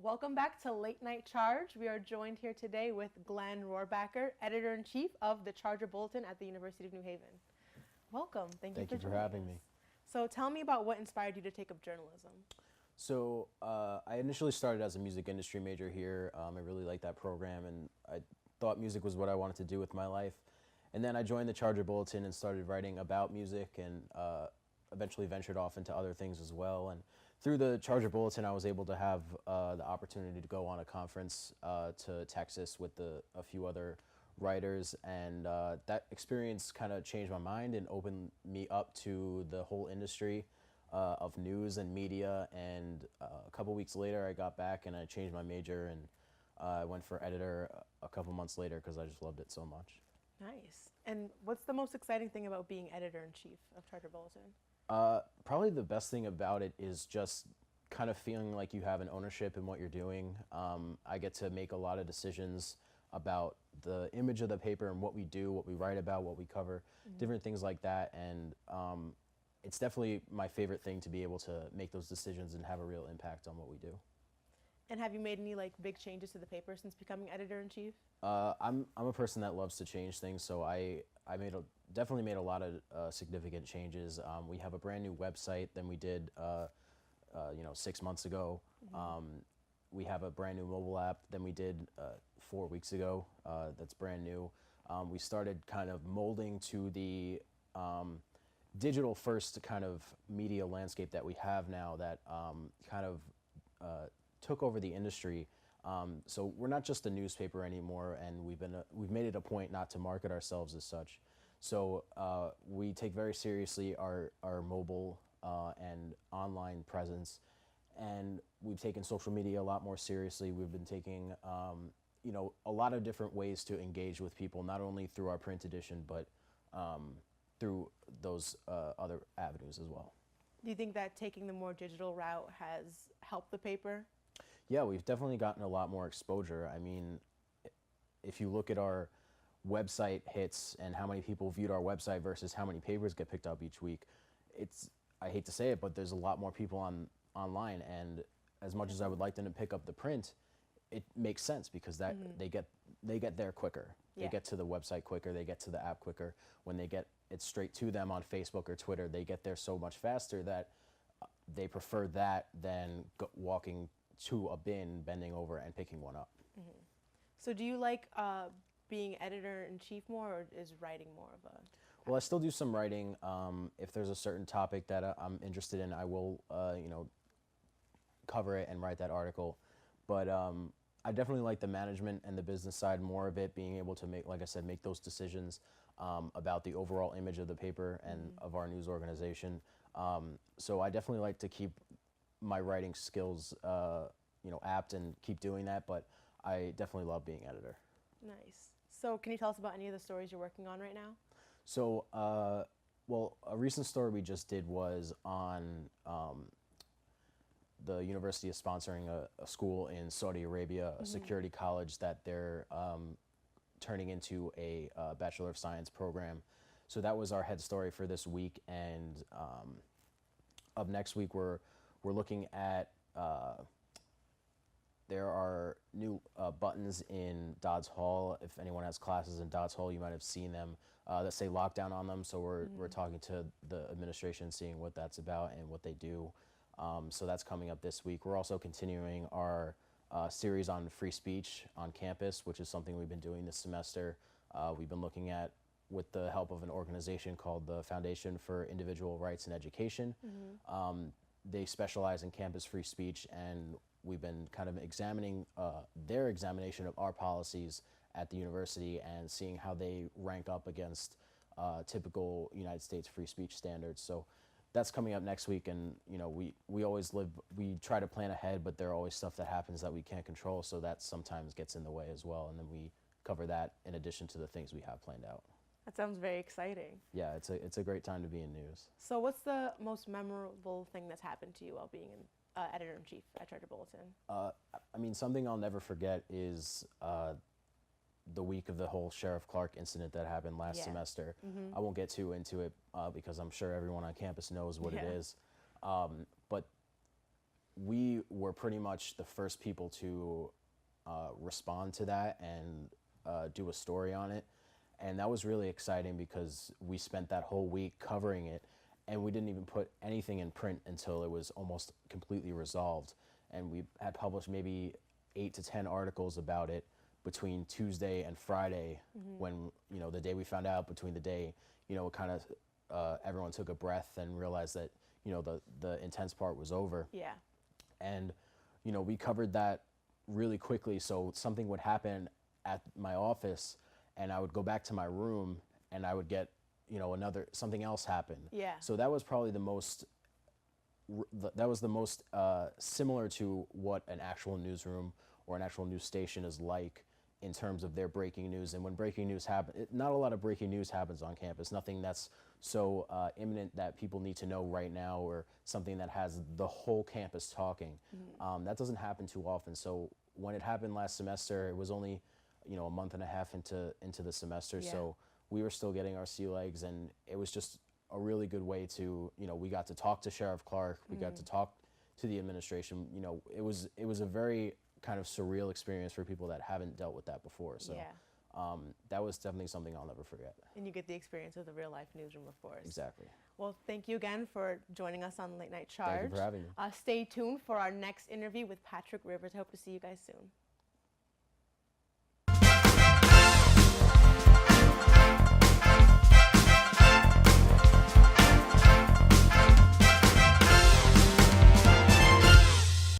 Welcome back to Late Night Charge. We are joined here today with Glenn Rohrbacker, Editor-in-Chief of the Charger Bulletin at the University of New Haven. Welcome. Thank you for having me. So tell me about what inspired you to take up journalism. So I initially started as a music industry major here. I really liked that program, and I thought music was what I wanted to do with my life. And then I joined the Charger Bulletin and started writing about music, and eventually ventured off into other things as well. And through the Charger Bulletin, I was able to have the opportunity to go on a conference to Texas with a few other writers, and that experience kind of changed my mind and opened me up to the whole industry of news and media. And a couple weeks later, I got back and I changed my major, and I went for editor a couple months later because I just loved it so much. Nice. And what's the most exciting thing about being editor-in-chief of Charger Bulletin? Probably the best thing about it is just kind of feeling like you have an ownership in what you're doing. I get to make a lot of decisions about the image of the paper and what we do, what we write about, what we cover, different things like that. And it's definitely my favorite thing to be able to make those decisions and have a real impact on what we do. And have you made any big changes to the paper since becoming editor-in-chief? I'm a person that loves to change things, so I definitely made a lot of significant changes. We have a brand new website than we did 6 months ago. We have a brand new mobile app than we did 4 weeks ago. That's brand new. We started kind of molding to the digital first kind of media landscape that we have now that kind of took over the industry. So we're not just a newspaper anymore, and we've made it a point not to market ourselves as such. So we take very seriously our mobile and online presence, and we've taken social media a lot more seriously. We've been taking a lot of different ways to engage with people, not only through our print edition, but through those other avenues as well. Do you think that taking the more digital route has helped the paper? Yeah, we've definitely gotten a lot more exposure. I mean, if you look at our website hits and how many people viewed our website versus how many papers get picked up each week, I hate to say it, but there's a lot more people online, and as much as I would like them to pick up the print, it makes sense because that they get there quicker. Yeah. They get to the website quicker, they get to the app quicker. When they get it straight to them on Facebook or Twitter, they get there so much faster that they prefer that than walking to a bin, bending over and picking one up. So do you like being editor-in-chief more, or is writing more of a... Well, I still do some writing. If there's a certain topic that I'm interested in, I will cover it and write that article. But I definitely like the management and the business side more of it, being able to make, like I said, make those decisions about the overall image of the paper and of our news organization. So I definitely like to keep my writing skills apt and keep doing that, but I definitely love being editor. Nice. So can you tell us about any of the stories you're working on right now? So, well, a recent story we just did was on the university is sponsoring a school in Saudi Arabia, a security college that they're turning into a Bachelor of Science program. So that was our head story for this week, and up next week we're looking at there are new buttons in Dodds Hall. If anyone has classes in Dodds Hall, you might have seen them that say lockdown on them. So we're talking to the administration, seeing what that's about and what they do. So that's coming up this week. We're also continuing our series on free speech on campus, which is something we've been doing this semester. We've been looking at, with the help of an organization called the Foundation for Individual Rights and Education. They specialize in campus free speech, and we've been kind of examining their examination of our policies at the university and seeing how they rank up against typical United States free speech standards. So that's coming up next week, and we try to plan ahead, but there are always stuff that happens that we can't control, so that sometimes gets in the way as well, and then we cover that in addition to the things we have planned out. That sounds very exciting. Yeah, it's a great time to be in news. So what's the most memorable thing that's happened to you while being an editor-in-chief at Charger Bulletin? I mean, something I'll never forget is the week of the whole Sheriff Clark incident that happened last semester. I won't get too into it because I'm sure everyone on campus knows what it is. But we were pretty much the first people to respond to that and do a story on it. And that was really exciting because we spent that whole week covering it, and we didn't even put anything in print until it was almost completely resolved. And we had published maybe 8 to 10 articles about it between Tuesday and Friday, when, you know, the day we found out, between the day, you know, it kind of, everyone took a breath and realized that, you know, the intense part was over. Yeah. And, you know, we covered that really quickly. So something would happen at my office, and I would go back to my room, and I would get, you know, something else happen. Yeah. So that was probably the most similar to what an actual newsroom or an actual news station is like in terms of their breaking news. And when breaking news happens, not a lot of breaking news happens on campus. Nothing that's so imminent that people need to know right now, or something that has the whole campus talking. That doesn't happen too often. So when it happened last semester, it was only, you know, a month and a half into the semester. Yeah. So we were still getting our sea legs, and it was just a really good way to, you know, we got to talk to Sheriff Clark, we got to talk to the administration. You know, it was a very kind of surreal experience for people that haven't dealt with that before. So that was definitely something I'll never forget. And you get the experience of the real life newsroom, of course. Exactly. Well, thank you again for joining us on Late Night Charge. Thank you for having me. Stay tuned for our next interview with Patrick Rivers. I hope to see you guys soon.